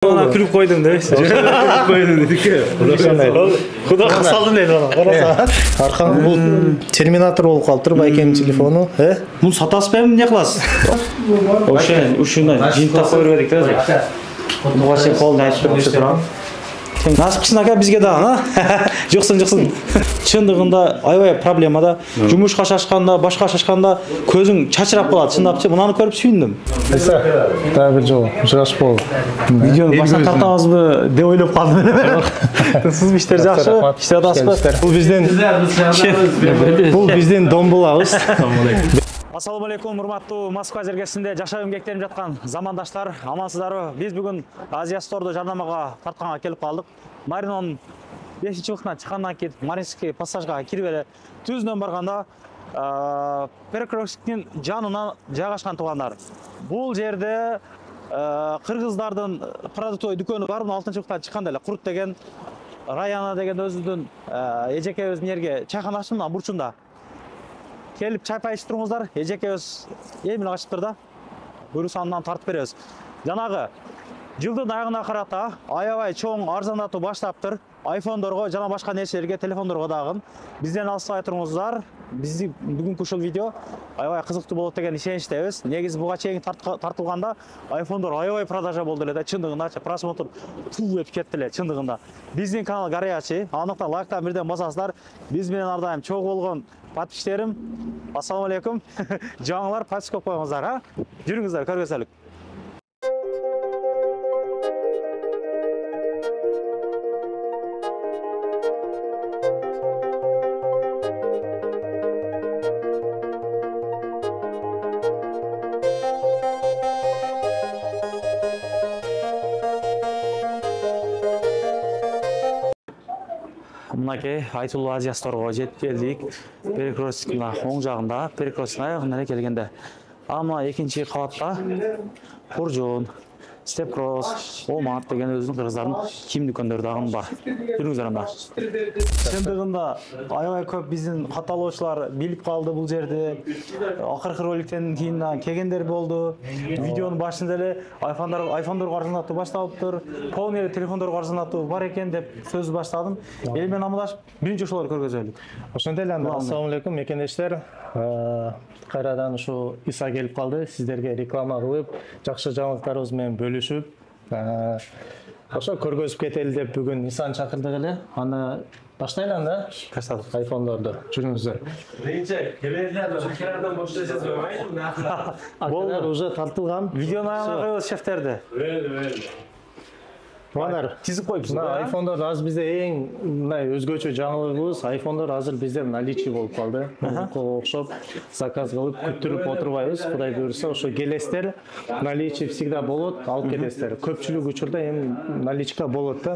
Ona külüp koydum demek. Külüp koydum dedik ya. Kuda saldım dedi ona. Qarasa. Арқан бұл терминатор болып қалып тұр байкемнің телефоны. Bunu satası ben ne kılasın? Uşuna jin taqı verdik de. Буга сен қолды айтып тұрам. Насыпчын ака бізге дагы, Жоқсын. Чындыгында аябай проблемада, жумушка шашканда, башка шашканда көзүң чачырап калат. Чындап, мынаны көрүп сүйүндүм. Да, бір жол, жаш бол. Видеоны баштан тартабызбы деп ойлоп калдым эле. Сиз иштер жакшы, иштер атасызбы? Бұл бизден дом болабыз. Ассаламу алейкум, урматтуу Москва жергесинде жашап эмгектенип жаткан замандаштар, амансыздарбы? Биз бүгүн Азия Стордо жарнамага тартканга келип калдык. Маринонун 5-жылыктан чыккандан кийин Маринский пассажга кирип эле түзүнөн барганда Перекрестиктин жанына жайгашкан туугандар. Бул жерде кыргыздардын продуктовый дүкөнү бар, 6-жылыктан чыкканда эле Курт деген Раяна деген өзүнүн эжекебиздин жерге чайкана ачтым, бурчунда. Келіп чай пай ішіп тұрыңыздар, ежекебіз емін ашыптыр да, бөрі санынан тартып береміз. Жанағы жылдың аяғына қарата аябай чоң арзандату баштаптыр. Айфондорго жана башка нерселерге, телефондорго дагы бизден алыспай туруңуздар. Бизди бүгүнкү ушул видео аябай кызыктуу болот деген ишеничтебиз. Негизи буга чейин тартылганда айфондор аябай продажа болду эле да, чындыгында просмотр этип кетти эле чындыгында. Биздин канал горячий, андыктан лайктан бирден басасыздар. Биз менен ар дайым чогуу болгон подписчиктерим, ассаламу алейкум. Жаңылар подписка коюңуздар, а? Жүрүңүздөр, көргөзөлүк. Мынакей Айтулуу Азия Сторго жетип келдик. Перекрестиктин оң жагында, Перекрестиктин аягына эле келгенде. Ама экинчи кабатта Фуржун, Степкросс, Омат деген өзүнүн кыргыздардын ким дүкөндөрү дагы бар. Жүрүңүздөр анда. Чындыгында аябай көп биздин катталуучулар билип калды бул жерде. Акыркы роликтен кийин келгендер болду. Видеонун башында эле айфондорго арзандатуу башталыптыр. Полный телефондорго арзандатуу бар экен деп сөз баштадым. Эл менен амандашып, биринчи ошолорду көргөзөлүк. Ошондой эле ассаламу алейкум мекендештер. Кайрадан ушу Иса келип калды. Сиздерге реклама кылып, жакшы жаңылыктарыбыз менен бөлүшүп, ошо көргөзүп кетели деп бүгүн Исаны чакырдык эле. Аны баштайлы анда. Баштадык. Айфондорду жүрүңүздөр. Биринчи келелерден шакырардан баштайсыз болбойбу? Акылар уже тартылган. Видеону аягына коебуз шефтерди. Туугандар, тизип коюпсуз. Айфондор азыр бизде эң мындай өзгөчө жаңылыгыбыз, айфондор азыр бизде наличие болуп калды. Мурункуга окшоп заказ кылып күттүрүп отурбайбыз. Кудай буйруса, ошо келесиздер, наличие всегда болот, алып кетесиздер. Көпчүлүк учурда эми наличка болот да.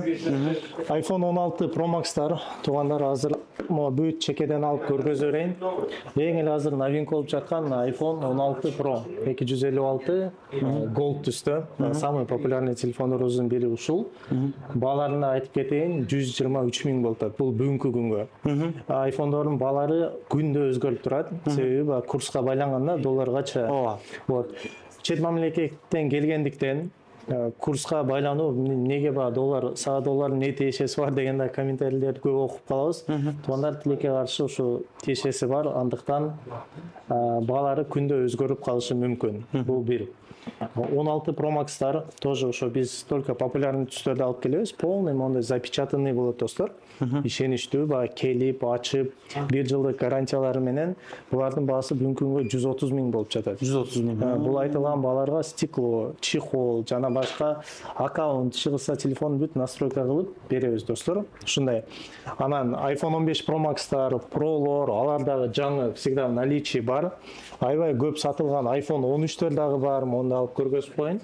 iPhone 16 Pro Max'тар туугандар азыр бүт чекеден алып көргөзө берейин. Эң эле азыр новинка болуп жаткан iPhone 16 Pro 256 Gold түстө. Самый популярный телефондорубуздун бири ушул. Бааларына айтып кетейин, 123 000 болот. Бул бүгүнкү күнгө. Айфондордун баалары күндө өзгөрүп турат. Себеби курска байланганда долларгача. Вот. Чет мамлекеттен келгендиктен курска байлануу неге бар доллар, сага доллардын не тиешеси бар дегенде комментарийлерди көп окуп калабыз. Туугандар тилекке каршы ушу тиешеси бар, андыктан баалары күндө өзгөрүп калышы мүмкүн. Бул бир. 16 Pro Max'тар тоже ошо биз только популярный түстөрдү алып келебиз. Полный мондай запечатанный болот достор. Ишеничтүү, келип, ачып, 1 жылдык гарантиялары менен булардын баасы бүгүнкү күнгө 130 000 болуп жатат. 130 000. Бул айтылган бааларга стекло, чехол жана башка аккаунт чыгыса телефон бүт настройка кылып беребиз достор. Ушундай. Анан iPhone 15 Pro Max'тар, Pro'лор, алар дагы жаңы всегда наличие бар. Аябай көп сатылган iPhone 13 дагы бар. Монда алып көргөзүп коюн.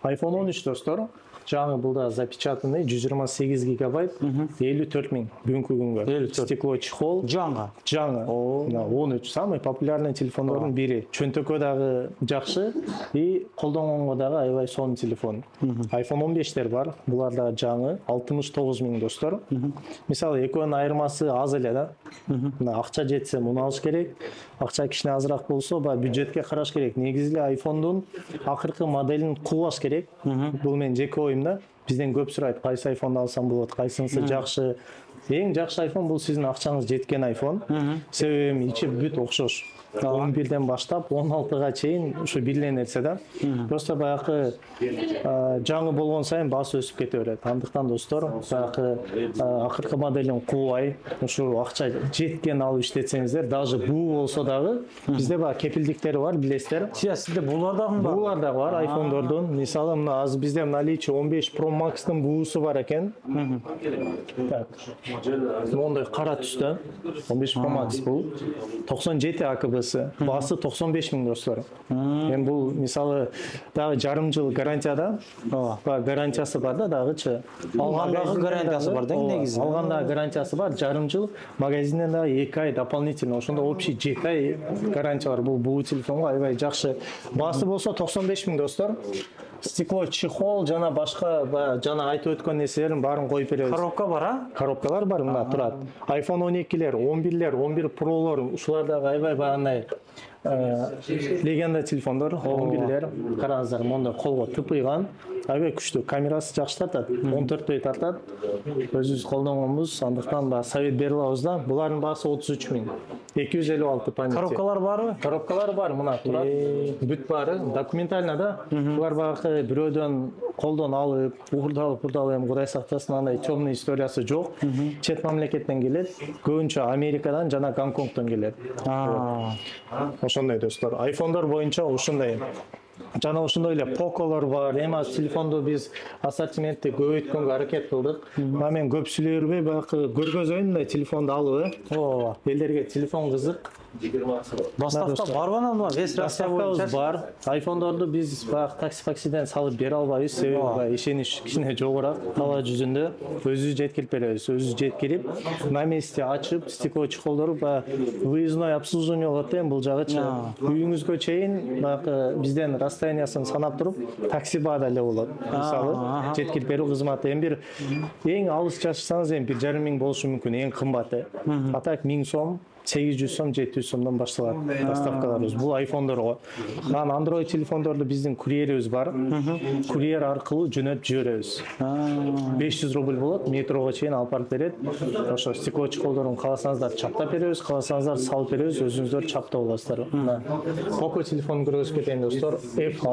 iPhone 13 достор. Жаңы бул да запечатанный 128 гигабайт 54 000 бүгүнкү күнгө. Стекло чехол. Жаңы. 13 самый популярный телефондордун бири. Чөнтөккө дагы жакшы и колдонгонго дагы аябай сонун телефон. iPhone 15тер бар. Булар да жаңы 69 000 достор. Мисалы экөөнүн айырмасы аз эле да. Акча жетсе муну алыш керек. Акча кичине азыраак болсо, бюджетке караш керек. Негизи эле iPhone'дун акыркы моделин кубаш керек. керек. Бул менин жеке оюм да. Бизден көп сурайт, кайсы айфонду алсам болот, кайсынысы жакшы. Эң жакшы айфон бул сиздин акчаңыз жеткен айфон. Себеби ичи бүт окшош. 11ден баштап 16га чейин ушу бир эле нерсе да. Просто баягы жаңы болгон сайын баасы өсүп кете берет. Андыктан достор, баягы акыркы моделин кубай, ушу акча жеткен алып иштетсеңиздер, даже буу болсо дагы бизде баягы кепилдиктери бар, билесиздер. Сизде булар дагы бар? Булар да бар, айфондордун. Мисалы, мына азыр бизде наличие 15 Pro Max'тын буусу бар экен. Так. Мондай кара түстө 15 Pro Max бул 97 АКБ. Басы 95 000 достор. Эми бул мисалы дагы жарым жыл гарантияда. Гарантиясы бар да дагычы. Алгандагы гарантиясы бар да негизи. Алгандагы гарантиясы бар, жарым жыл. Магазинден дагы 2 ай дополнительно. Ошондо общий 7 ай гарантия бар. Бул телефонго аябай жакшы. Басы болсо 95 000 достор. Стекло, чехол, жана башка жана айтып өткөн нерселерин баарын коюп беребиз. Коробка бар, а? Коробкалар бар, мына турат. iPhone 12лер, 11лер, 11 Pro'лор, ушулар дагы аябай багандай легенда телефондор, 11лер, караңыздар, монда колго тыпыйган, аябай күчтүү, камерасы жакшы тартат, 14 тартат. Өзүбүз колдонгонбуз, андыктан да совет берип алабыз да. Булардын баасы 33 000. 256 памяти. Коробкалар барбы? Коробкалар бар, мына турат. Бүт баары документально да. Булар багы бирөөдөн колдон алып, бурдалып, эми Кудай сактасын, андай темный историясы жок. Чет мамлекеттен келет, көбүнчө Америкадан жана Гонконгдон келет. Ошондой достор. Айфондор боюнча ушундай. Жана ошондой эле Poco'лор бар. Эми телефонду биз ассортиментти көбөйткөнгө аракет кылдык. Мен көп сүйлөй бербей, баягы көргөзөйүн мына телефонду алып, элдерге телефон кызык. Доставка барбы анан? Доставкабыз бар. Айфондорду биз баягы такси-таксиден салып бере албайбыз, себеби ишенич кичине жогорак. Кала жүзүндө өзүбүз жеткирип беребиз. Өзүбүз жеткирип, на месте ачып, стекло чехолдору выездной обслуживание болот эми бул жагычы. Үйүңүзгө чейин баягы бизден расстояниясын санап туруп, такси баада эле болот. Мисалы, жеткирип берүү кызматы. Эми бир эң алыс чачсаңыз эми 1,5 миң болушу мүмкүн, эң кымбаты. А так 1000 сом, 800 сом, 700 сомдон башталат доставкаларыбыз. Бул айфондорго. Анан Android телефондорду биздин курьерибиз бар. Курьер аркылуу жөнөтүп жиберебиз. 500 рубль болот, метрого чейин алып барып берет. Ошо стекло чехолдорун кааласаңыздар чаптап беребиз, кааласаңыздар салып беребиз, өзүңүздөр чаптап аласыздар. Poco телефонун көргөзүп кетейин достор. F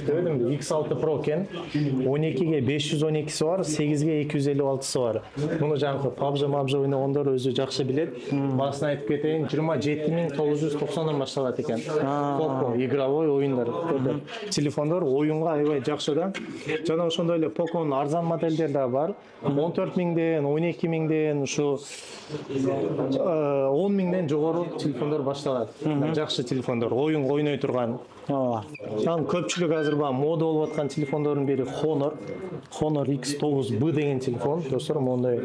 дедим, X6 Pro экен. 12ге 512си бар, 8ге 256сы бар. Муну жаңы PUBG ойногондор өзү жакшы билет. Басына айтып кетейин, 27 990 башталат экен. Poco игровой оюндар. Телефондор оюнга аябай жакшы да. Жана ошондой эле Poco'нун арзан модельдери да бар. 14 миңден, 12 миңден, ушу 10 миңден жогору телефондор башталат. Жакшы телефондор, оюн ойной турган. Анан көпчүлүк азыр мода болуп аткан телефондордун бири Honor X9B деген телефон. Достор, мондай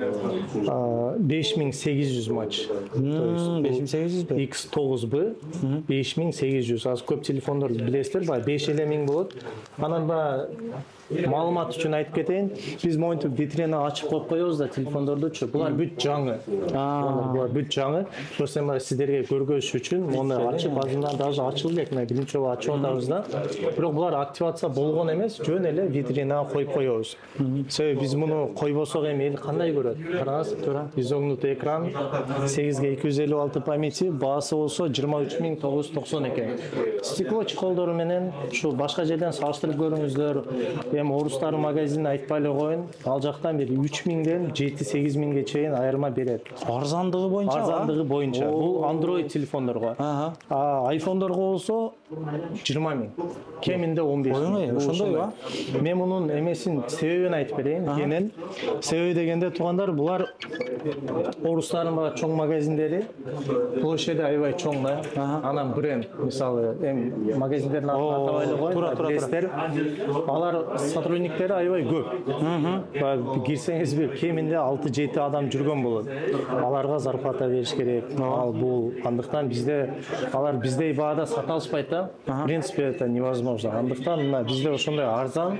5800 матч. 5800 бе? X9B 5800. Азыр көп телефондорду билесиздер, 5 эле миң болот. Анан маалымат үчүн айтып кетейин, биз монтип витрина ачып коюп коебуз да телефондордучу. Булар бүт жаңы. Булар бүт жаңы. Просто эми сиздерге көргөзүш үчүн мону ачып, азырдан даже ачылып элек, мен биринчи жолу ачып атабыз да. Бирок булар активация болгон эмес, жөн эле витрина коюп коебуз. Себеби биз муну койбосок эми эл кандай көрөт? Караңыз, изогнутый экран, 8ге 256 памяти, баасы болсо 23 990 экен. Стекло чехолдору менен ушу башка жерден салыштырып көрүңүздөр. Эми орустардын магазинин айтпай эле коеюн, ал жактан бери 3 миңден 7-8 миңге чейин айырма берет. Арзандыгы боюнча? Арзандыгы боюнча. Бул Android телефондорго. Айфондорго болсо 20 миң. Кеминде 15 миң. Ошондой ба? Мен мунун эмесин себебин айтып берейин. Кенен себеби дегенде туугандар, булар орустардын чоң магазиндери, площади аябай чоң да. Анан бренд, мисалы, эми магазиндердин атын атабай эле коеюн, билесиздер. Алар сотрудниктери аябай көп. Кирсеңиз бир кеминде 6-7 адам жүргөн болот. Аларга зарплата бериш керек. Ал бул андыктан алар биздей баада сата алышпайт да. да. В принципе, это невозможно. Андыктан мына бизде ошондой арзан,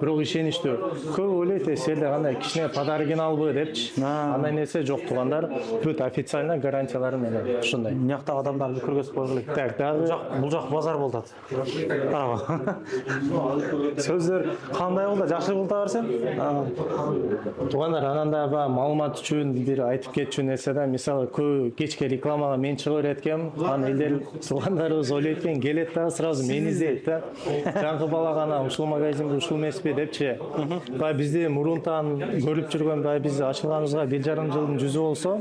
бирок ишеничтүү. Көп ойлойт, силерде кандай кичине подарок албы депчи. Андай нерсе жок туугандар. Бүт официально гарантиялары менен ушундай. Мынаяктагы адамдарды көргөзүп койгула. Так, дагы Бул жак базар болуп атат. Караба. Сөздөр кандай болду? Жакшы болуп берсем? туугандар, анан да маалымат үчүн бир айтып кетчү нерсе да, мисалы көп кечке рекламага мен чыга берет экенмин. Анан элдер туугандарыбыз ойлойт экен, келет да сразу мени издейт да. Жаңкы бала гана ушул магазинде ушул эмеспи депчи. Бизди мурунтан көрүп жүргөн, биз ачылганыбызга 1,5 жылдын жүзү болсо,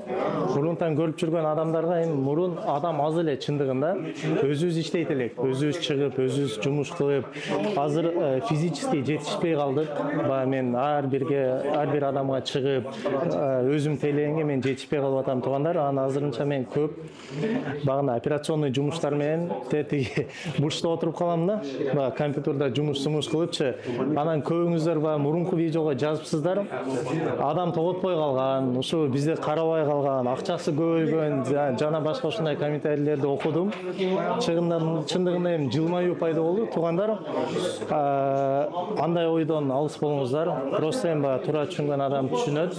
мурунтан көрүп жүргөн адамдарга эми мурун адам аз эле чындыгында. Өзүбүз иштейт элек, өзүбүз чыгып, өзүбүз жумуш кылып, азыр физически жетишпей калдык. Мен ар бир адамга чыгып, өзүм тейлегенге мен жетишпей калып атам туугандар. Анан азырынча мен көп багына операционный жумуштар менен тетиги бурчта отуруп калам да. Компьютерде жумуш кылыпчы. Анан көбүңүздөр мурунку видеого жазыпсыздар. Адам тоготпой калган, ушу бизди карабай калган, акчасы көбөйгөн жана башка ушундай комментарийлерди окудум. Чындыгында эми жылмаюу пайда болду туугандар. Андай ойдон алыс болуңуздар. Просто эми туура түшүнгөн адам түшүнөт.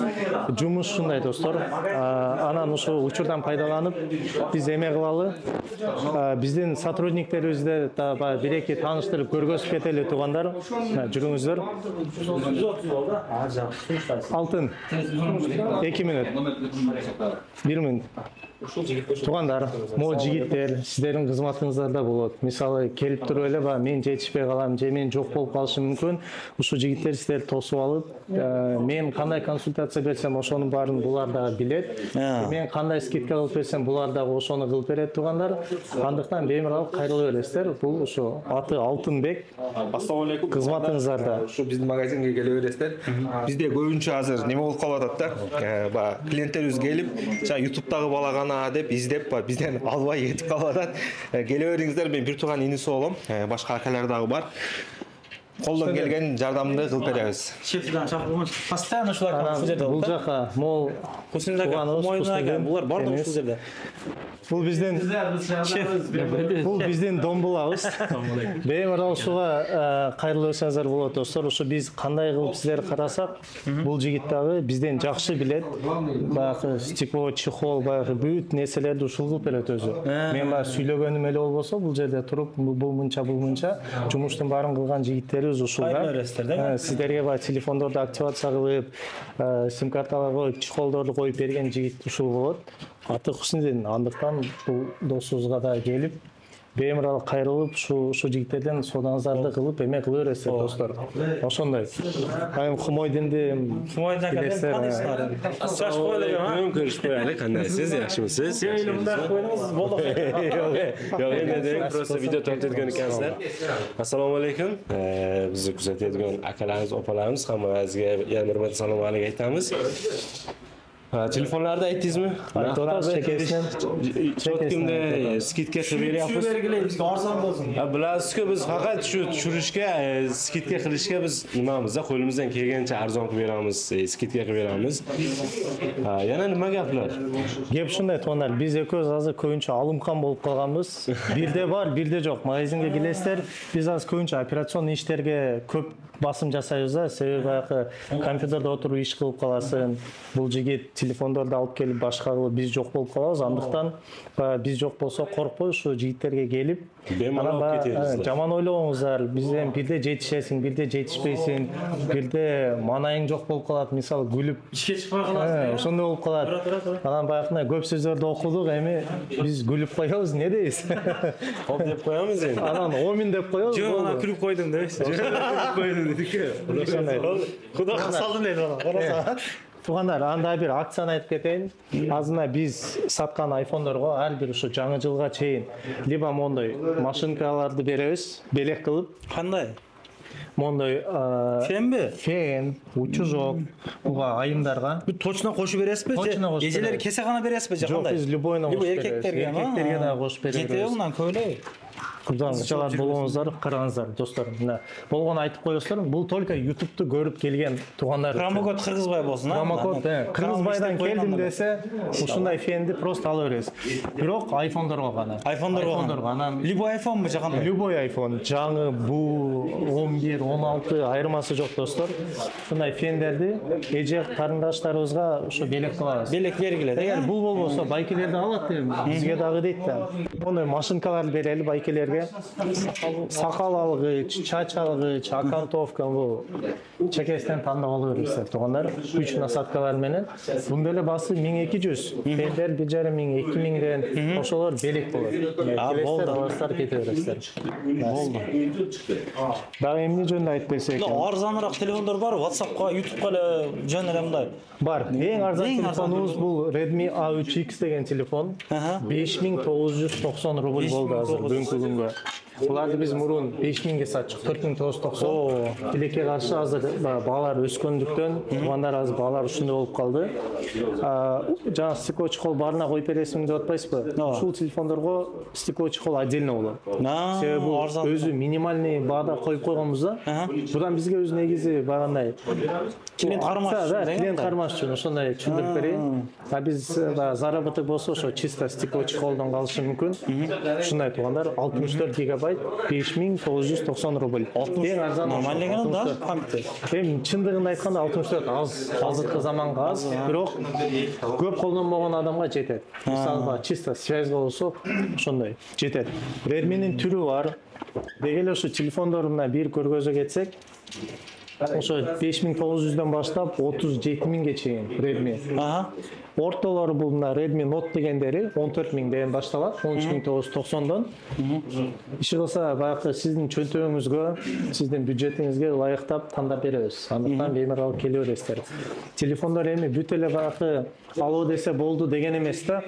Жумуш ушундай достор. Анан ушул учурдан пайдаланып биз эме кылалы. Биздин сотрудниктерибизди да бир-эки тааныштырып көргөзүп кетели туугандар. Жүрүңүздөр. Алтын. 2 мүнөт. 1 мүнөт. Туугандар, могу жигиттер сиздердин кызматыңыздарда болот. Мисалы келип туруп эле мен жетишпей калам, же мен жок болуп калышым мүмкүн. Ушул жигиттер сиздерди тосуп алып, мен кандай консультация берсем, ошонун баарын булар да билет. Мен кандай скидка кылып берсем, булар да ошону кылып берет туугандар. Андыктан беймарал кайрыла бересиздер. Бул ушу аты Алтынбек. Ассалам алейкум. Кызматыңыздарда. Ушу биздин магазинге келе бересиздер. Бизде көбүнчө азыр неме болуп калып атат да. Клиенттерибиз келип, YouTube'дагы балага деп издеп бизден албай кетип калып атат. Келе бериңиздер, мен бир тууган инisi болом. Башка акалар дагы бар. Колдон келген жардамды кылып беребиз. Шефтен чакырган. Постоянно ушулар ушул жерде. Бул жака мол булар бардыр ушул жерде. Бул биздин домбулабыз. Беймарал ушуга кайрылып берсеңиздер болот достор. Ушу биз кандай кылып сиздерди карасак, бул жигит дагы бизден жакшы билет. Баягы стекло, чехол, баягы бүт нерселерди ушул кылып берет өзү. Мен сүйлөгөнүм эле болбосо, бул жерде туруп бул мынча жумуштун баарын кылган жигиттерибиз ушул да. Сиздерге телефондорду активация кылып, сим карталарга чехолдорду коюп берген жигит ушул болот. Аты Хусиндин. Андыктан бул досубузга да келип, беймарал кайрылып, ушу жигиттерден содаңыздарды кылып, эме кыла бересиздер достор. Ошондой. Хумойдинди билесиздер. Чаш койлуп, көрүшпөйүлү, кандайсыз, жакшымысыз? Жок, эме просто видео тартып экенсиздер. Ассаламу алейкум. Бизди күзөтөдүгөн акаларыбыз, опаларыбыз, хаммаңызга яна урматтуу салам алейкум айтабыз. Telefonlarda aytdingizmi? Cho'tkimda skidka qilib beryapmiz. Shu belgilar bizga arzon bo'lsin. Bilasizku, biz faqat shu tushirishga, skidka qilishga biz nimamiz-da, qo'limizdan kelgancha arzon qilib beramiz, skidka qilib beramiz. Yana nima gaplar? Gap shunday to'g'anlar, biz ekөөбүз hozir ko'pincha alımkan bo'lib qolganmiz. Birde bor, birde yo'q. Magazinga kelesizlar, biz hozir ko'pincha operatsion ishlarga ko'p basım жасайбыз да, себеби компьютерде отуруп иш кылып каласың. Бул жигит телефондорду алып келип башка кылып биз жок болуп калабыз. Андыктан биз жок болсо коркпой ушу жигиттерге келип, жаман ойлобоңуздар. Биз эми бирде жетишесиң, бирде жетишпейсиң, бирде манайың жок болуп калат, мисалы күлүп ишке чыкпай каласың. Ошондой болуп калат. Анан баягындай көп сөздөрдү окудук, эми биз күлүп коебуз, не дейсиз? Хоп деп коебуз эми. Анан омин деп коебуз. Жок, ана күлүп койдум дейсиз. Куда салдым дейт ана. Караса. Туугандар, анда бир акцияны айтып кетейин. Азына биз саткан айфондорго ар бир ушу жаңы жылга чейин либо мондой машинкаларды беребиз, белек кылып. Кандай? Мондой фенби? Фен, учужок, буга айымдарга. Бу точно кошуп бересизби? Эжелер кесе гана бересизби же кандай? Жок, биз любойно кошуп беребиз. Эркектерге да кошуп беребиз. Жетеби мынан көйлөй. кызыкчылар болгонуңуздар караңыздар достор. Мына болгону айтып коесуздар. Бул только YouTube'ду көрүп келген туугандар. Промокод Кыргызбай болсун, а? Промокод Кыргызбайдан келдим десе, ушундай фенди просто ала бересиз. Бирок айфондорго гана. Айфондорго гана. Любой айфонбу же кандай? Любой айфон. Жаңы бу 11, 16 айырмасы жок достор. Ушундай фендерди эже карындаштарыбызга ушу белек кылабыз. Белек бергиле. Эгер бул болбосо байкелерден алат дейм. Бизге дагы дейт да. Муну машинкаларды берели байкелерге. Сакал алгыч, чач алгыч, окантовка бул чекестен тандап ала бересиздер туугандар. 3 насадкалар менен. Бунда эле басы 1200. Фендер 1,5 2000ден ошолор белек болот. Келесиздер аласыздар кете бересиздер. Болду. Дагы эмне жөнүндө айтып берсек? Арзаныраак телефондор бар, WhatsApp'ка, YouTube'ка эле жөн эле мындай. Бар. Эң арзан телефонубуз бул Redmi A3X деген телефон. 5990 рубль болду азыр бүгүнкү күнгө. Буларды биз мурун 5000ге саттык, 4990. Тилекке каршы азыр баалар өскөндүктөн, туугандар азыр баалар ушундай болуп калды. Жана стекло чехол барына коюп бересиңби деп атпайсызбы? Ушул телефондорго стекло чехол отдельно болот. Себеби бул өзү минимальный баада коюп койгонбуз да. Будан бизге өзү негизи багандай Клиент кармаш үчүн ошондой түшүндүрүп берейин. Биз заработок болсо ошо чисто стекло чехолдон калышы мүмкүн. Ушундай туугандар 64 гигабайт 5990 рубль. Эң арзан нормально экен да, памяти. Эми чындыгын айтканда 64 аз, азыркы заманга аз, бирок көп колдонбогон адамга жетет. Мисалга чисто связь болсо ошондой жетет. Redmi'нин түрү бар. Деги эле ушу телефондорунда бир көргөзө кетсек, ошо 5900дөн баштап 37000ге чейин Redmi. Ортолору бул мына Redmi Note дегендери 14000ден башталат, 13990дон. Иши кылса баягы сиздин чөнтөгүңүзгө, сиздин бюджетиңизге ылайыктап тандап беребиз. Андыктан беймарал келе бересиздер. Телефондор эми бүт эле баягы алуу десе болду деген эмес да.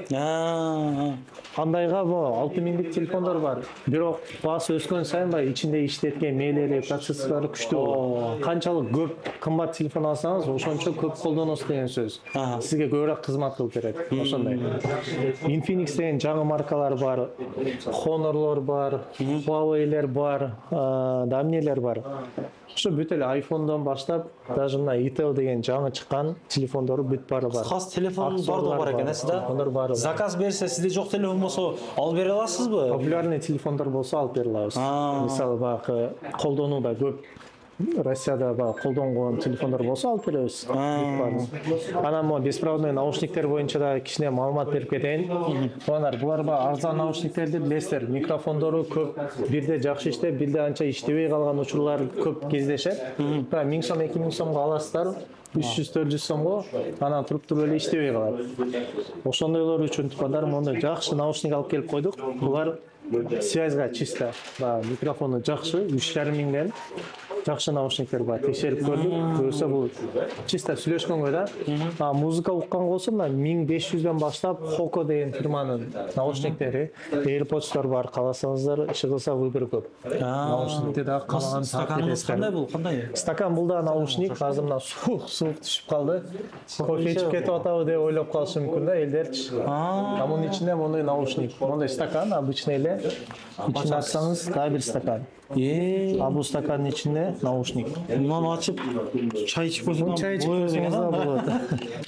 Андайга бу 6000дик телефондор бар. Бирок баасы өскөн сайын баягы ичинде иштеткен мээлери, процессорлору күчтүү болот. Канчалык көп кымбат телефон алсаңыз, ошончо көп колдоносуз деген сөз. Сизге көбүрөөк кызмат кылып берет. Ошондой. Infinix деген жаңы маркалар бар, Honor'лор бар, Huawei'лер бар, дамнелер бар. Ошо бүт эле iPhone'дон баштап, даже мына Itel деген жаңы чыккан телефондору бүт бары бар. Хас телефон бар экен, да? Заказ берсе, сизде жок телефон болсо, алып бере аласызбы? Популярный телефондор болсо алып бере алабыз. Мисалы баягы колдонууда көп Россияда колдонгон телефондор болсо алып беребиз. Анан могу беспроводной наушниктер боюнча да кичине маалымат берип кетейин. Булар арзан наушниктерди билесиздер. Микрофондору көп, бирде жакшы иштеп, бирде анча иштебей калган учурлар көп кездешет. 1000 сом, 2000 сомго аласыздар. 300-400 сомго анан туруп эле иштебей калат. Ошондойлор үчүн тукандар мондай жакшы наушник алып келип койдук. Булар связьга чисто, микрофону жакшы, 3500ден жакшы наушниктер бар. Текшерип көрдүк. Көрсө бул чисто сүйлөшкөнгө да. Музыка укканга болсо мына 1500дөн баштап Hoco деген фирманын наушниктери, AirPods'тор бар. Каласаңыздар, иши кылса выбор көп. Наушникти да калаган стаканыңыз кандай бул? Кандай? Стакан бул да наушник, азыр мына суук түшүп калды. Кофе ичип кетип атабы деп ойлоп калышы мүмкүн да элдерчи. Мунун ичинде мондай наушник, мондай стакан обычный эле. İçini açsanız daha bir stakan. Bu stakanın içinde naушник. Bunu açıp çay içip koysanız çay içip koysanız da болады.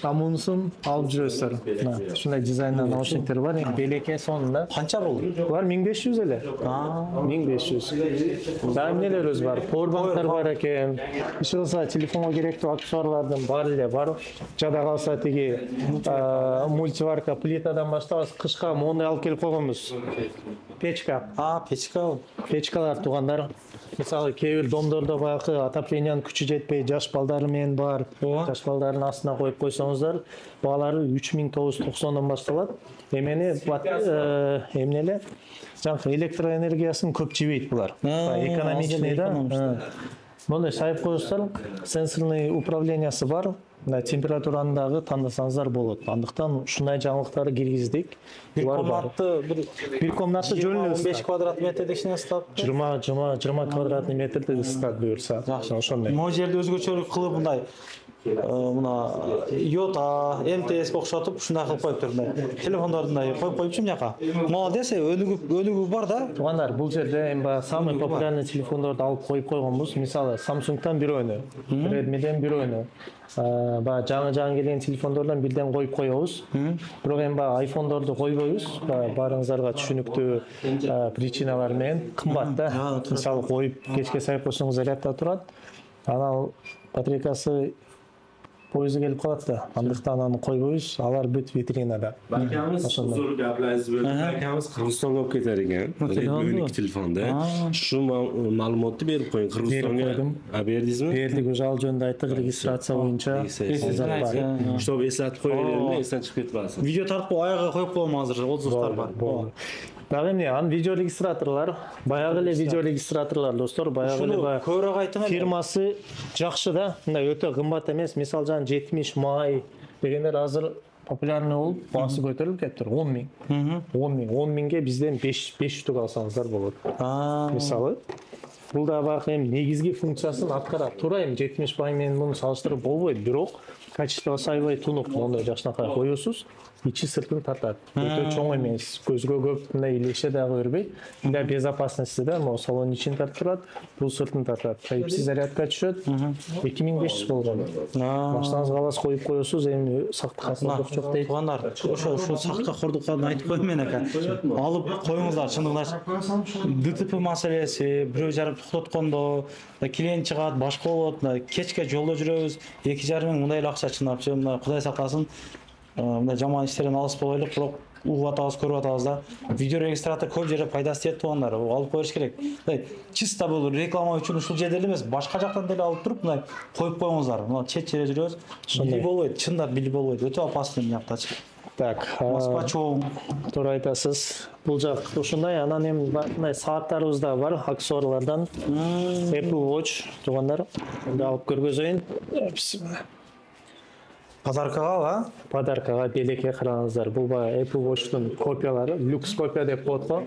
Amunusun alıp жүрөсүздөр. Şunday dizaynda naушниктер бар. Белекке сонунда. Канча бул? Булар 1500 эле. 1500. Дагы эмнелер өзү бар. Powerbanktар бар экен. Иши кылса телефонго керектүү аксессуарлардын баары эле бар. Жада калса тиги мультиварка плитадан баштап кышка мондай алып келип койгонбуз. Печка. Печка. Печкалар туугандар. Мисалы кээ бир домдордо баягы отоплениянын күчү жетпей жаш балдары менен бар. Жаш балдардын астына коюп койсоңуздар, баалары 3990дон башталат. Эмнеле? Жаңкы электроэнергиясын көп жебейт булар. Экономичный да. Мондай сайып коесуздар, сенсорный управлениясы бар. Температураны дагы тандасаңыздар болот. Андыктан ушундай жаңылыктарды киргиздик. Бир комнатты жөн эле 15 квадрат метрде ичине ысытат. 20 квадратный метрде ысытат буюрса. Ошондой. Могу жерде өзгөчөлүк кылып мындай мына Йота, МТС окшотуп ушундай кылып коюптур. Телефондордун коюп коюпчу мынаяка. Молодец, өнүгүү бар да. Туугандар, бул жерде эми баягы самый популярный телефондорду алып коюп койгонбуз. Мисалы, Samsung'дан бирөөнү, Redmi'ден бирөөнү, баягы жаңы келген телефондордон бирден коюп коебуз. Бирок эми баягы iPhone'дорду койбойбуз. Баарыңыздарга түшүнүктүү причиналар менен кымбат да. Мисалы, коюп кечке саят болсоңуз зарядта турат. Анан батарейкасы поезду келип калат да. Андыктан аны койбойбуз. Алар бүт витринада. Bakamiz huzur gaplaringiz bo'ldi. Bakamiz Qirg'izistonga olib ketar ekan. O'nik telefonda. Shu ma'lumotni berib qo'ying Qirg'izistonga. Berdingizmi? Berdik, o'sha al jo'nda aytdik, registratsiya bo'yicha. Чтобы eslatib qo'yaveraymi, esdan chiqib ketmasin. Видео тартып аяга коюп коем азыр, отзывдар бар. Дагы эмне, аны видео регистраторлор, баягы эле видео регистраторлор, достор, баягы эле көбүрөөк айтыңыз. фирмасы жакшы да, мындай өтө кымбат эмес. Мисалы жана 70 май дегендер азыр популярный болуп, баасы көтөрүлүп кетиптир. 10 миң. 10 миңге бизден 5 штук алсаңыздар болот. Мисалы, бул да баягы эми негизги функциясын аткарат. Туура эми 70 май менен муну салыштырып болбойт, бирок качествосы аябай тунук, мондай жакшынакай коесуз. Ичи сыртын тартат. Өтө чоң эмес, көзгө көп мындай илеше дагы бербейт. Мындай безопасности да, могу салон ичин тартып турат, бул сыртын тартат. Type-C зарядка түшөт. 2500 болгон. Машинаңызга аласыз коюп коесуз, эми сактыксыздык жок дейт. Туугандар, ошо сакта кордуктарын айтып коем мен ака. Алып коюңуздар, чындыгында ДТП маселеси, бирөө жарып токтоткондо, клиент чыгат, башка болот, кечке жолдо жүрөбүз, 2,5 миң мындай эле акча чындапчы, мына Кудай сактасын. Мындай жаман иштерден алыс болойлук, бирок угуп атабыз, көрүп атабыз да. Видео регистратор көп жерде пайдасы тиет туугандар, алып коюш керек. Чисто бул реклама үчүн ушул жерде эле эмес, башка жактан деле алып туруп мындай коюп коюңуздар. Мына чет жерде жүрөбүз, били болбойт, чындап били болбойт. Өтө опасный мыяктачы. Так, Москва чоң. туура айтасыз. Бул жак ушундай, анан эми мындай сааттарыбыз да бар, аксессуарлардан. Apple Watch туугандар, алып көргөзөйүн. Подаркага, Подаркага белекке караңыздар. Бул баягы Apple Watch'тун копиялары, люкс копия деп коет го.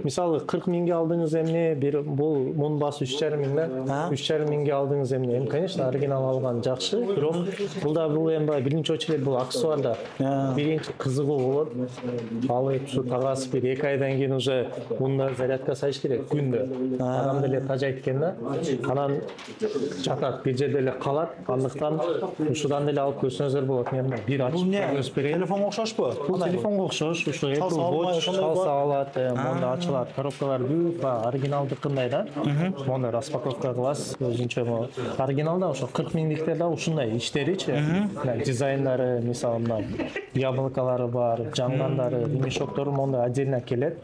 Мисалы 40 миңге алдыңыз эмне, бул мун басы 3,5 миң да. 3,5 миңге алдыңыз эмне. Эми, конечно, оригинал алган жакшы, бирок бул эми баягы биринчи очередь бул аксессуарда. Биринчи кызыгуу болот. Алып ушу тагасыз бир 2 айдан кийин уже мунда зарядка салыш керек күндө. Адам деле тажайт экен да. Анан жатат, бир жерде эле калат. Андыктан ушудан деле алып көрсөңүздөр болот. Мен бир ачып көрсөтөм. Телефонго окшошпу? Бул телефонго окшош, ушу Apple Watch калса алат, монда ачылат, коробкалар бүт, оригиналдыкындай да. Монда распаковка кыласыз, өзүнчө оригиналда ошо 40 миңдиктер да ушундай ичтеричи, дизайндары, мисалы мына яблокалары бар, жангандары, ремешоктору монда отдельно келет.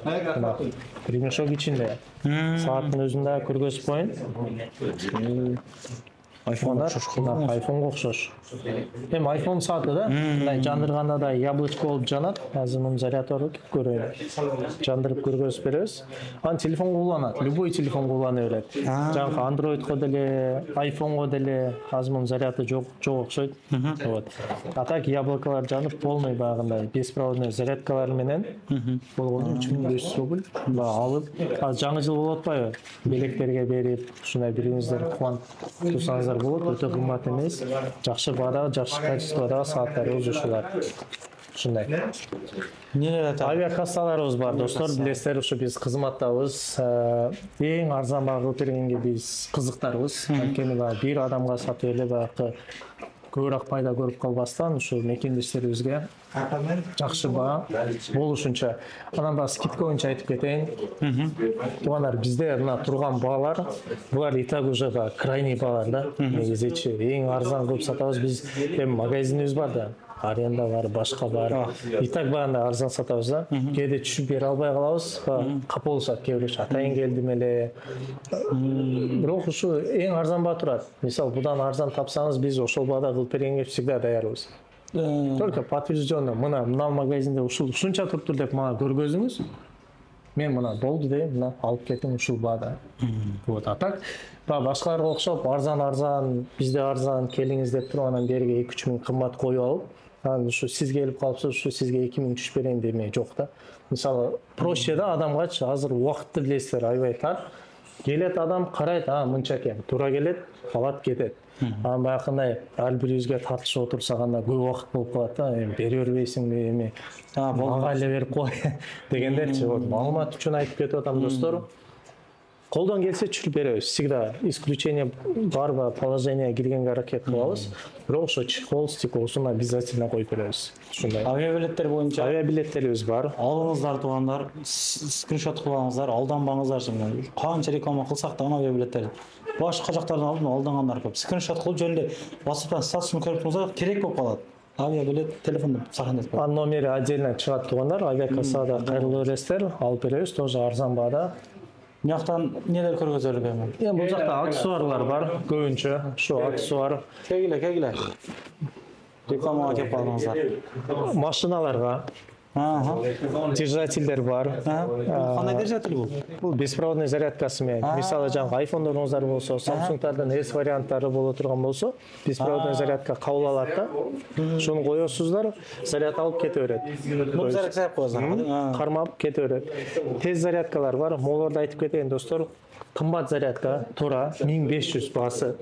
Ремешок ичинде. Сааттын өзүндө көргөзүп коеюн. iPhone'га окшош. Эми iPhone сааты да, мындай жандырганда да яблочко болуп жанат. Азыр муну заряд алып көрөйүн. Жандырып көргөзүп беребиз. Аны телефонго уланат, любой телефонго улана берет. Жанагы Android'го деле, iPhone'го деле азыр мунун заряды жок окшойт. Вот. А так яблокалар жанып полный багындай беспроводной зарядкалар менен болгону 3500 рубль. Алып, азыр жаңы жыл болуп атпайбы? Белектерге берип, ушундай бириңиздер кубанып турсаңыздар болот, өтө кымбат эмес. Жакшы баада, жакшы качестводагы сааттарыбыз ушулар. Ушундай. Авиакассаларыбыз бар, достор. Билесиздер, ушу биз кызматтабыз. Эң арзан багы бергенге биз кызыктарбыз. Анткени бир адамга сатып эле баягы көбүрөөк пайда көрүп калбастан ушу мекендештерибизге жакшы баа болушунча. Анан баягы скидка боюнча айтып кетейин. Туугандар, бизде мына турган баалар, булар и так уже крайний баалар да. Негизичи эң арзан кылып сатабыз биз. Эми магазинибиз бар да. Аренда бар, башка бар. И так баягындай арзан сатабыз да. Кээде түшүп бере албай калабыз. Капа болушат, кээ бирөөчү атайын келдим эле. Бирок ушу эң арзан баа турат. Мисалы, будан арзан тапсаңыз, биз ошол баада кылып бергенге всегда даярбыз. Только подтвержденно, мына магазинде ушунча туруптур деп мага көргөзүңүз. Мен мына болду дейм, мына алып кетим ушул баада. Вот, а так башкаларга окшоп арзан, бизде арзан келиңиз деп туруп анан берге 2-3 миң кымбат коюп алып, анан ушу сиз келип калыпсыз, ушу сизге 2 миң түшүп берейин демей жок да. Мисалы, проще да адамгачы азыр убакытты билесиздер, аябай тар. келет адам карайт, мынча экен, туура келет, алат кетет. Анан баягындай ар бирибизге тартышып отурсак анда көп убакыт болуп калат да, эми бере бербейсиңби, эми мага эле берип кой дегендерчи. Вот маалымат үчүн айтып кетип атам достор. Колдон келсе чүрүп беребиз. Всегда исключение барбы, положение киргенге аракет кылабыз. Бирок ошо чехол, стеклосун обязательно коюп беребиз. Ушундай. Авиабилеттер боюнча Авиабилеттерибиз бар. алыңыздар туугандар, скриншот кылыңыздар, алданбаңыздарчы. Канча реклама кылсак да авиабилеттерди башка жактардан алып алдангандар көп. Скриншот кылып жөнүндө WhatsApp'тан статусын көрүп турсаңыздар керек болуп калат. Авиабилет телефонду сохранять кылып. Номери отдельно чыгат туугандар, авиакассада кайрылуу бересиздер, алып беребиз, тоже арзан баада. Мияктан нелер көргөзөлүк эми? Эми бул жакта аксессуарлар бар, көбүнчө. Ошо аксессуар Кегиле. Рекламага кеп калдыңыздар. машиналарга, держательдер бар. Кандай держатель бул? Бул беспроводной зарядкасы менен. Мисалы жаңы айфондоруңуздар болсо, Samsung'тардын S варианттары боло турган болсо, беспроводной зарядка кабыл алат да. Шуну коесуздар, заряд алып кете берет. Бул зарядка сап коесуңар. Кармап кете берет. Тез зарядкалар бар. Могуларды айтып кетейин достор. Кымбат зарядка тура 1500 баасы.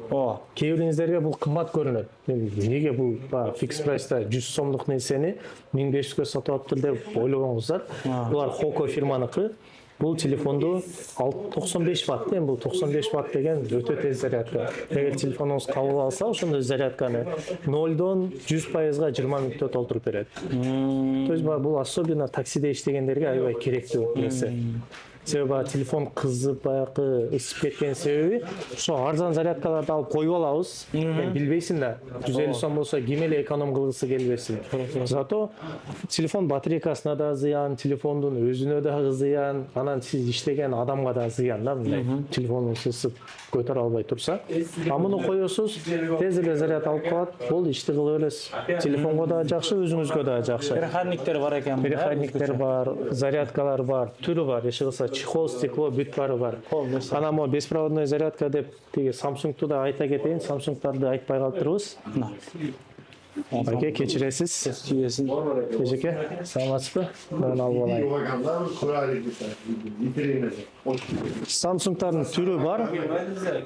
Кээ бириңиздерге бул кымбат көрүнөт. Неге бул фикс прайста 100 сомдук нерсени 1500гө сатып алыптыр деп ойлогоңуздар. Булар Хоко фирманыкы. Бул телефонду 95 ватт, бул 95 ватт деген өтө тез зарядка. Эгер телефонуңуз кабыл алса, ошондой зарядканы 0дон 100%га 20 мүнөттө толтуруп берет. То есть бул особенно таксиде иштегендерге аябай керектүү нерсе. Себеби телефон кызып баягы ысып кеткен себеби ошо арзан зарядкаларды алып коюп алабыз. Билбейсиң да, 150 сом болсо ким эле эконом кылгысы келбесин. Зато телефон батарейкасына да зыян, телефондун өзүнө да зыян, анан сиз иштеген адамга да зыян да, мындай телефонуңуз ысып көтөрө албай турса. Муну коесуз, тез эле заряд алып калат, болду, ишти кыла бересиз. Телефонго да жакшы, өзүңүзгө да жакшы. Переходниктер бар экен. Переходниктер бар, зарядкалар бар, түрү бар, эч кылса чехол, стекло, бүт бары бар. Анан мо беспроводной зарядка деп тиги Samsung'ту да айта кетейин, Samsung'тарды айтпай калыптырбыз. Байке, кечиресиз. Түйесин. Эжеке, саламатсызбы? Мен алып алайын. Samsung'тардын түрү бар.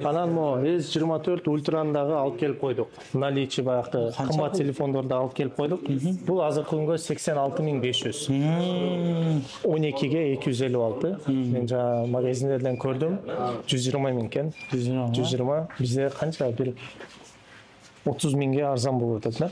Анан мо S24 Ultra'ндагы алып келип койдук. Наличие баягы кымбат телефондорду алып келип койдук. Бул азыркы күнгө 86500. 12ге 256. Мен жана магазиндерден көрдүм. 120 миң экен. 120. Бизде канча? Бир 30 миңге арзан болуп атат да.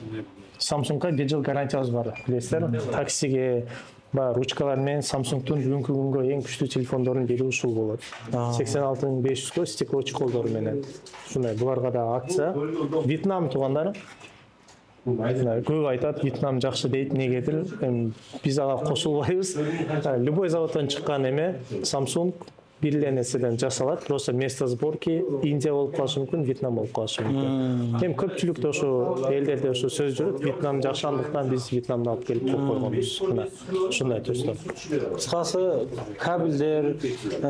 Samsung'га 1 жыл гарантиябыз бар. Билесиздер, таксиге ручкалар менен Samsung'тун бүгүнкү күнгө эң күчтүү телефондорун берүү ушул болот. 86500 стекло чехолдору менен. Ушундай буларга да акция. Вьетнам туугандар. Көп айтат, Вьетнам жакшы дейт, негедир. Биз ага кошулбайбыз. Любой заводдон чыккан эме Samsung бир эле нерседен жасалат, просто место сборки Индия болуп калышы мүмкүн, Вьетнам болуп калышы мүмкүн. Эми көпчүлүктө ошо элдерде ошо сөз жүрөт, Вьетнам жакшандыктан биз Вьетнамды алып келип койгонбуз. Ушундай достор. Кыскасы кабелдер,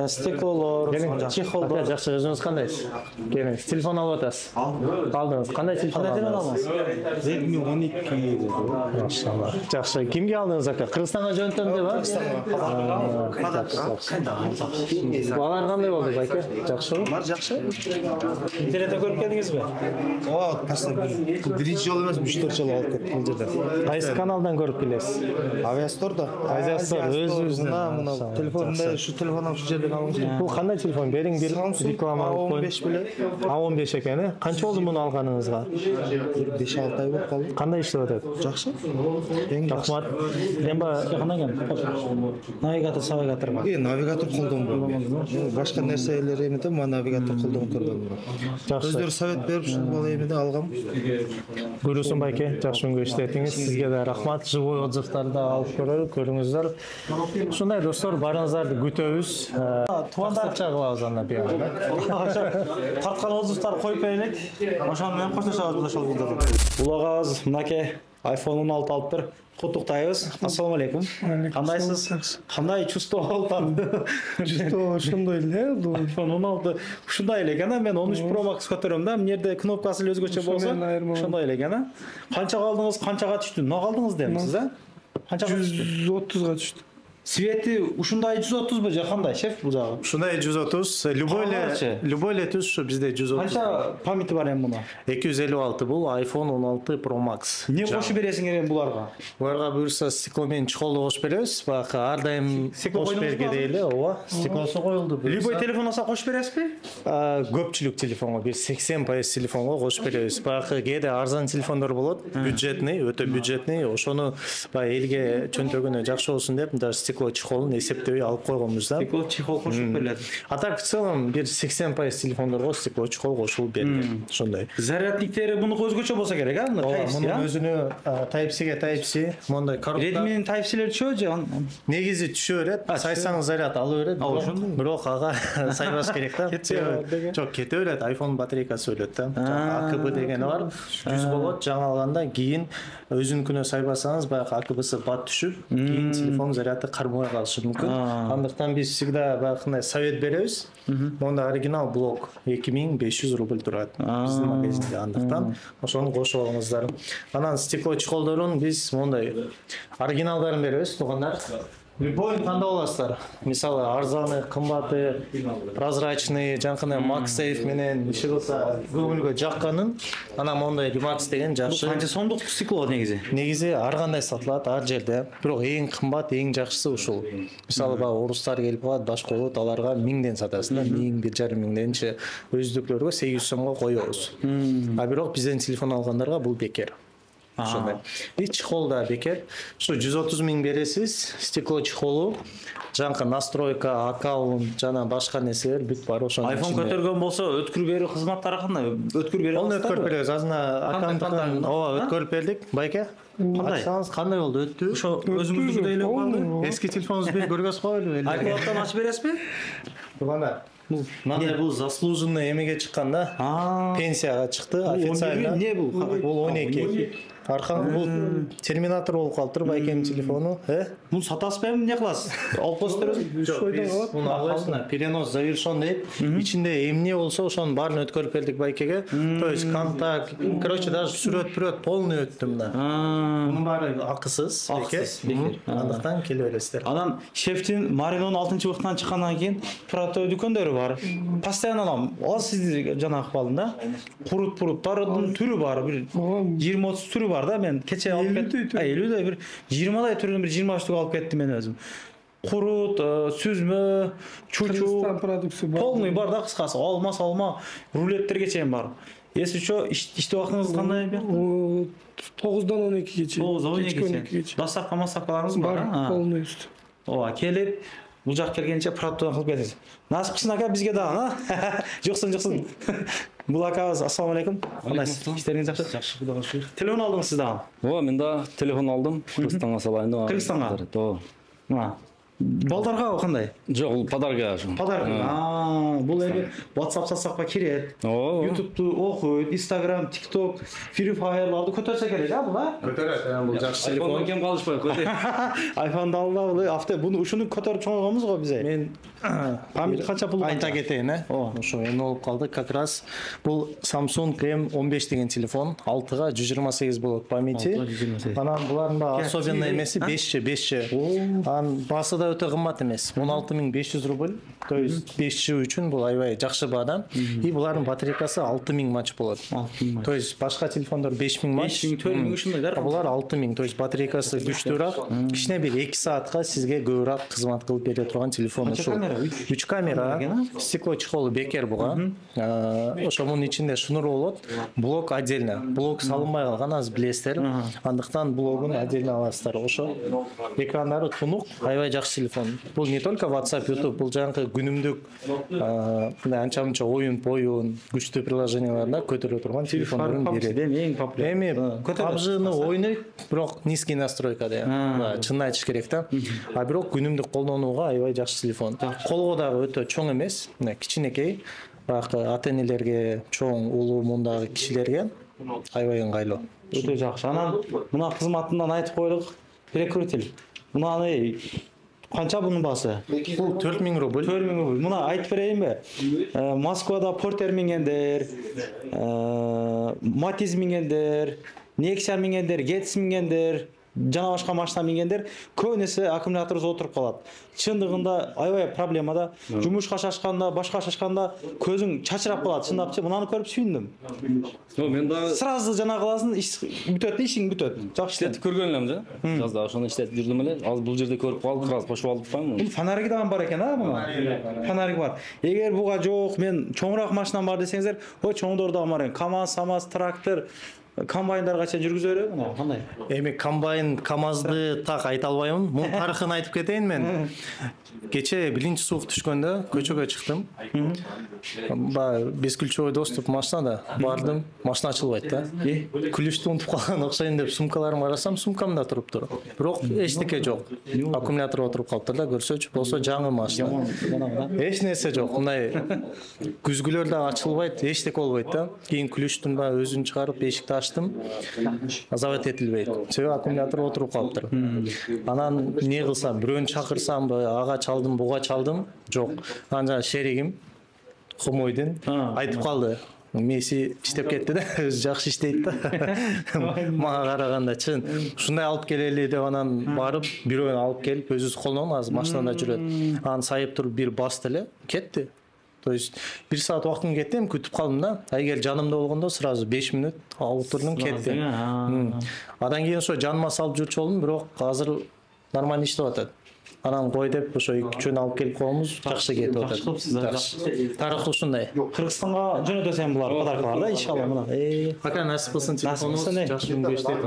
стеклолор, чехолдор. Жакшы, өзүңүз кандайсыз? Келиңиз, телефон алып атасыз. Алдыңыз, кандай телефон алдыңыз? Redmi 12. Машалла. Жакшы, кимге алдыңыз ака? Кыргызстанга жөнөтөм деп, Балар кандай болду байке? Жакшыбы? Бар жакшы. Интернетте көрүп келдиңизби? Биринчи жолу эмес, 3-4 жолу алып кеттим бул жерде. Кайсы каналдан көрүп келесиз? Авиастордо. Авиастор өзүбүздүн. Мына телефонумда ушу телефондон ушу жерден алгым. Бул кандай телефон? Бериң бир реклама алып коюн. A15 беле. A15 экен, э? Канча болду муну алганыңызга? 5-6 ай болуп калды. Кандай иштеп атат? Жакшы. Эң жакшы. Рахмат. Демба Кандай экен? Навигатор бар. Навигатор колдонбойм. Башка нерселер эмеде, мен навигатор колдонуп көргөнүм бар. жакшы. Өздөрү совет берип, ушул бала эмеде алгам. Көрүсүн байке, жакшы күнгө иштеттиңиз. Сизге да рахмат. Живой отзывдарды алып көрүңүздөр. Ушундай достор, барыңыздарды күтөбүз. Туугандар чагылабыз анда бияга. Тарткан отзывдар коюп берелик. Ошону менен коштошобуз ошол видеодон. Улагабыз, мынакей iPhone 16 алып бер. Куттуктайбыз. Ассаламу алейкум. Кандайсыз? Кандай чувство болду? Чувство ошондой эле. iPhone 16 ушундай эле экен. Мен 13 Pro Max көтөрөм да. Мына жерде кнопкасы эле өзгөчө болсо, ошондой эле экен. Канчага алдыңыз, канчага түштү? Нага алдыңыз деймисиз, а? Канчага түштү? 130га түштү. Свети ушундай 130 же кандай шеф бул жагы? Ушундай 130, любой эле түз ушу бизде 130. Канча памяти бар эми муну? 256 бул iPhone 16 Pro Max. Не кошуп бересиңер эми буларга? Буларга буюрса стекло менен чехолду кошуп беребиз. Баягы ар дайым Стекло кошуп койдуңузбу? берге дейли, ооба. Стеклосу коюлду. Любой телефон алса кошуп бересизби? Көпчүлүк телефонго бир 80% телефонго кошуп беребиз. Баягы кээде арзан телефондор болот, бюджетный, өтө бюджетный, ошону баягы элге чөнтөгүнө жакшы болсун деп мындай стекло чехолун эсептебей алып койгонбуз да. Стекло чехол кошуп берилет. А так в целом бир 80% телефондорго стекло чехол кошулуп берилген. Ошондой. Зарядниктери мунуку өзгөчө болсо керек, а? Мунун өзүнө Type-C'ге Type-C, мондай коробка. Redmi'nin Type-C'leri түшөбү же? Негизи түшө берет, сайсаңыз заряд ала берет. Бирок ага сайбаш керек да. Жок, кете берет. iPhone батарейкасы өлөт да. AKB дегени бар. 100 болот, жаңы алганда кийин өзүнүкүнө сайбасаңыз баягы AKB'сы бат түшүп, кийин телефон заряды кармабай калышы мүмкүн. Андыктан биз всегда баягындай совет беребиз. Монда оригинал блок 2500 рубль турат биздин магазинде. Андыктан ошону кошуп алыңыздар. Анан стекло чехолдорун биз мондай оригиналдарын беребиз, туугандар. Любой кандай аласыздар. Мисалы арзаны, кымбаты, прозрачный, жанкындай MagSafe менен иши кылса көңүлгө жакканын, анан мондай Remax деген жакшы. Канча сомдук стекло негизи? Негизи ар кандай сатылат ар жерде. Бирок эң кымбат, эң жакшысы ушул. Мисалы баягы орустар келип калат, башка болот, аларга 1000ден сатасыз да, 1000, 1500денчи өздүклөргө 800 сомго коебуз. А бирок бизден телефон алгандарга бул бекер. Ошондой. И чехол да бекер. Ушу 130 миң бересиз, стекло чехолу, жанкы настройка, аккаунт, жана башка нерселер бүт бар ошонун iPhone көтөргөн болсо өткүрүп берүү кызматтары кандай? Өткүрүп бере Оны өткөрүп беребиз. Азына аккаунттан ооба өткөрүп бердик. Байке. Ачсаңыз кандай болду? Өттү. Ошо өзүңүздүкүдөй эле болду. Эски телефонуңузду көргөзүп коелу. iCloud'дан ачып бересизби? Туугандар. Мындай бул заслуженный эмеге чыккан да. Пенсияга чыкты официально. Эмне бул? Бул 12. Аркан бул терминатор болуп калыптыр байкем телефону. Муну сатасызбы эми эмне кыласыз? Алып коесуздарбы? Жок, муну аласыздар. Перенос завершен дейт. Ичинде эмне болсо ошонун баарын өткөрүп бердик байкеге. То есть контакт, короче, даже сүрөт полный өттү мына. Мунун баары акысыз, бекер. Андыктан келе бересиздер. Анан шефтин Маринонун 6-быктан чыккандан кийин продукт дүкөндөрү бар. Постоянно алам. Ал сизди жана акпалдым да. Куруттардын түрү бар. Бир 20-30 түрү бар да. Мен кече алып кеттим. 50 бир 20дай түрүнүн бир 25 алып кеттим мен өзүм. Курут, сүзмө, чучу, полный бар да кыскасы. Алма, рулеттерге чейин бар. Если что, иштеп убактыңыз кандай бияк? 9-дан 12-гече. 9-дан 12-гече. Доставкаларыңыз бар? Полный үстү. Ооба, келип, бул жак келгенче продукт кылып кетесиз. Насып кылсын ака бизге дагы, Жоксун. Бул акабыз, ассаламу алейкум. Кандайсыз? Иштериңиз жакшы? Жакшы, Кудайга шүгүр. Телефон алдыңыз сиз дагы? Ооба, мен да телефон алдым. Кыргызстанга салайын деп. Кыргызстанга? Ооба. Балдарга кандай? Жок, бул подарка ошо. Подарка. Бул эми WhatsApp сасакка кирет. Ооба. YouTube'ду окуйт, Instagram, TikTok, Free Fire'ларды көтөрсө керек, а бул, а? Көтөрөт, бул жакшы iPhone'дан кем калышпай көтөр. iPhone'ду алды, авто буну ушуну көтөрүп чоңойгонбуз го биз. Мен память канча пул айта кетейин, ошо эме болуп калды. Как раз бул Samsung M15 деген телефон, 6га 128 болот памяти. Анан буларында особенно эмеси 5G. Анан басы да өтө кымбат эмес. 16500 рубль. То есть 5G үчүн бул аябай жакшы баада. И булардын батарейкасы 6000 мач болот. То есть башка телефондор 5000 мач. 5000, 4000 ушундай да. Булар 6000. То есть батарейкасы күчтүүрөөк. Кичине бир 2 саатка сизге көбүрөөк кызмат кылып бере турган телефон ушул. 3 камера, стекло чехолу бекер буга. Ошо мунун ичинде шнур болот. Блок отдельно. Блок салынбай калган, аз билесиздер. Андыктан блогун отдельно аласыздар. Ошо экрандары тунук, аябай жакшы телефон. Бул не только WhatsApp, YouTube, бул жанкы күнүмдүк анча-мынча оюн, күчтүү приложенияларда көтөрө турган телефондордун бири. Эң популяр. Эми PUBG-ны ойнойт, бирок низкий настройкада. Чынын айтыш керек да. А бирок күнүмдүк колдонууга аябай жакшы телефон. Колго дагы өтө чоң эмес, кичинекей. Баягы ата-энелерге, чоң улуу мундагы кишилерге аябай ыңгайлуу. Өтө жакшы. Анан мына кызматынан айтып коелук. Прекрутил. Мынаны канча бунун баасы? Бул 4000 рубль. 4000 рубль. Мына айтып берейинби? Москвада Портер мингендер, Матиз мингендер, Nexia мингендер, Getz мингендер, жана башка машина мингендер көп нерсе аккумуляторсуз отуруп калат. Чындыгында аябай проблема да. Жумушка чачканда, башка чачканда көзүң чачырап калат. Чындапчы мынаны көрүп сүйүндүм. Мен дагы Сразу жана кыласың, бүтөт, ишиң бүтөт. Жакшы иштетип көргөн элем да. Жазда ошону иштетип жүрдүм эле. Азыр бул жерде көрүп калдым, сразу кошуп алып атпаймынбы? Бул фонариги дагы бар экен, мына. Фонариги бар. Эгер буга жок, мен чоңураак машинам бар десеңиздер, ой чоңдор дагы бар. КамАЗ, СамАЗ, трактор, комбайндарга чейин жүргүзө берет. Мына кандай? Эми комбайн, КамАЗды так айта албайм. Мунун тарыхын айтып кетейин мен. Кече биринчи суук түшкөндө көчөгө чыктым. Биз ключевой доступ машинада бардым, машина ачылбайт да. Күлүштү унутуп калган окшойм деп сумкаларымды карасам, сумкамда туруптур. Бирок эчтеке жок. Аккумулятор отуруп калыптыр да, көрсөчү. Болсо жаңы машина. Эч нерсе жок. Мындай күзгүлөр да ачылбайт, эчтеке болбойт да. Кийин күлүштүн өзүн чыгарып эшикти ачтым. Завод этилбейт. Себеби аккумулятор отуруп калыптыр. Анан эмне кылсам, бирөөнү чакырсамбы, ага чалдым, буга чалдым, жок. Анан шеригим Хомойдун айтып калды. Месси иштеп кетти да, өзү жакшы иштейт да. Мага караганда чын. Ушундай алып келели деп анан барып, бирөөнү алып келип, өзүбүз колдондук, азыр машинада жүрөт. Анан сайып туруп бир басты эле, кетти. То есть 1 саат убактым кетти, күтүп калдым да. Эгер жанымда болгондо сразу 5 минут алып турдум, кетти. Андан кийин ошо жаныма салып жүрчү болдум, бирок азыр нормально иштеп атат. Анан кой деп ошо 2-3 алып келип коебуз, жакшы кетип атат. Жакшы кылыпсыздар. Тарых ушундай. Кыргызстанга жөнөтөсөң булар подаркалар да, иншалла мына. Пока насип кылсын, телефонубуз жакшы күнгө иштейт.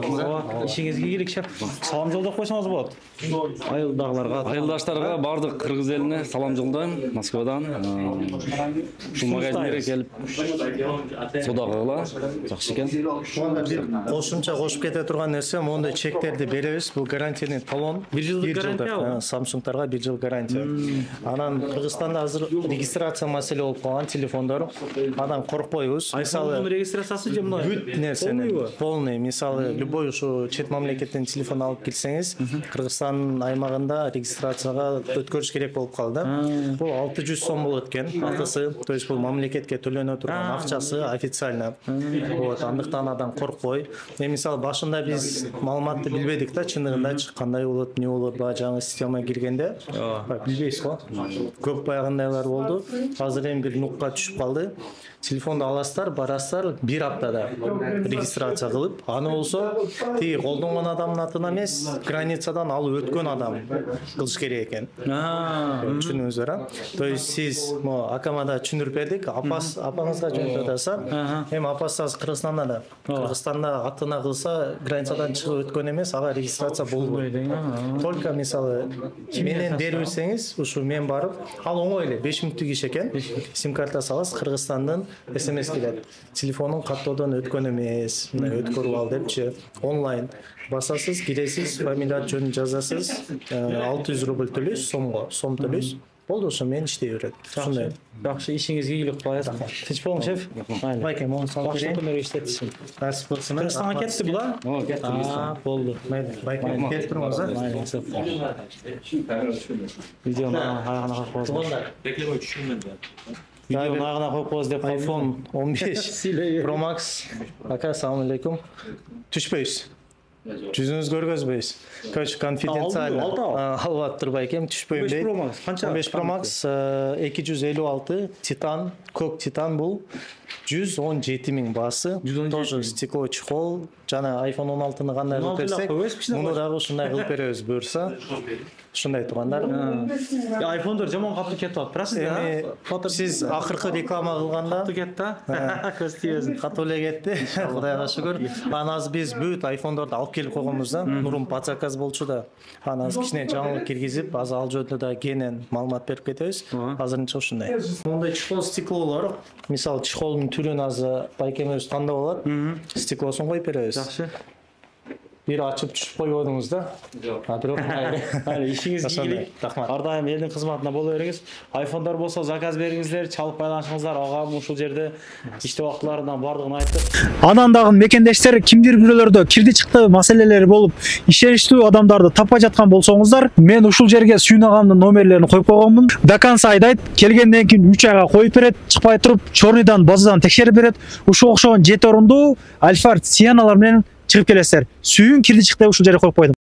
Ишиңизге ийгилик шеп. Салам жолдоп койсоңуз болот. Айылдагыларга, Айылдаштарга, бардык кыргыз элине салам жолдойм Москвадан. Ушул магазинге келип соода кылгыла, жакшы экен. Кошумча кошуп кете турган нерсе, мондай чектерди беребиз. Бул гарантийный талон. 1 жылдык гарантия. Samsung'larga 1 жыл гарантия. Анан Кыргызстанда азыр регистрация маселе болуп калган телефондор. Анан коркпойбуз. Мисалы регистрациясы же мына бүт нерсени полный. Мисалы любой ушу чет мамлекеттен телефон алып келсеңиз, Кыргызстан аймагында регистрацияга өткөрүш керек болуп калды. Бул 600 сом болот экен акысы. То есть бул мамлекетке төлөнө турган акчасы официально. Вот, андыктан адам коркпой. Мисалы башында биз маалыматты билбедик да, чындыгында кандай болот, эмне болот, жаңы система киргенде билбейсиз го. Көп баягындайлар болду. Азыр эми бир нукка түшүп калды. Телефонду аласыздар, барасыздар, 1 аптада регистрация кылып, аны болсо тиги колдонгон адамдын атына эмес, границадан алып өткөн адам кылыш керек экен. Түшүнүңүздөр, а? То есть сиз акамада түшүндүрүп бердик, апаңызга жөнөтүп атасыздар. Эми апасы азыр Кыргызстанда да. Кыргызстанда атына кылса, границадан чыгып өткөн эмес, ага регистрация болбойт. Только мисалы менен бербесеңиз, ушу мен барып, ал оңой эле 5 мүнөттүк иш экен. Сим карта саласыз, Кыргызстандын СМС келет. Телефонун каттоодон өткөн эмес, өткөрүп ал депчи. Онлайн басасыз, киресиз, фамилия жөнүн жазасыз, 600 рубль төлөйсүз, сом төлөйсүз. Болду, ошо менен иштей берет. Ушундай. Жакшы, ишиңизге ийгилик кылайбыз. Тинч болуңуз, шеф. Байке, мону салып берейин. Күндөр иштетсин. Насип болсун. Кыргызстанга кетти бул, а? Кетти. Болду. Байке, кетип туруңуз, а? Видеону аягына коюп коебуз. Реклама түшүнмөн да. Видеону аягына коюп коебуз деп iPhone 15 Pro Max. Ака, ассаламу алейкум. Түшпөйсүз. Жүзүңүз көргөзбөйсүз. Көч конфиденциально алып атып турбайкем, түшпөйм дейт. 15 Pro Max 256 Titan, көк Titan бул 117 000 баасы. Тоже стекло чехол. Жана iPhone 16-ны кандай кылып берсек, муну дагы ушундай кылып беребиз буюрса. Ушундай тургандар. iPhone'дор жаман катуу кетип атпырасыз да? Сиз акыркы реклама кылганда кетти, а? Көз тийбесин. катуу эле кетти. Кудайга шүгүр. Анан азыр биз бүт iPhone'дорду алып келип койгонбуз да. Мурун под заказ болчу да. Анан азыр кичине жаңылык киргизип, азыр ал жөнүндө да кенен маалымат берип кетебиз. Азырынча ушундай. Мондай чехол стеклолор, мисалы чехолдун түрүн азыр байкем өзү тандап алат. Стеклосун коюп беребиз. Жакшы. Бир ачып түшүп койбодуңуз да? Бирок ишиңиз ийгилик. Ар дайым элдин кызматында боло бериңиз. iPhone'дор болсо заказ бериңиздер, чалып байланышыңыздар. Агам ушул жерде иштеп убактыларынан бардыгын айтып. Анан дагы мекендештер кимдир бирөөлөрдө кирди чыкты маселелери болуп, ишеничтүү адамдарды таппай жаткан болсоңуздар, мен ушул жерге Сүйүн агамдын номерлерин коюп койгонмун. До конца айдайт, келгенден кийин 3 айга коюп берет, чыкпай туруп, чорныйдан базадан текшерип берет. Ушуга окшогон 7 орундуу Альфард Сиеналар менен чыгып келесиздер. Сүйүн кирди чыкты ушул жерге коюп койдум.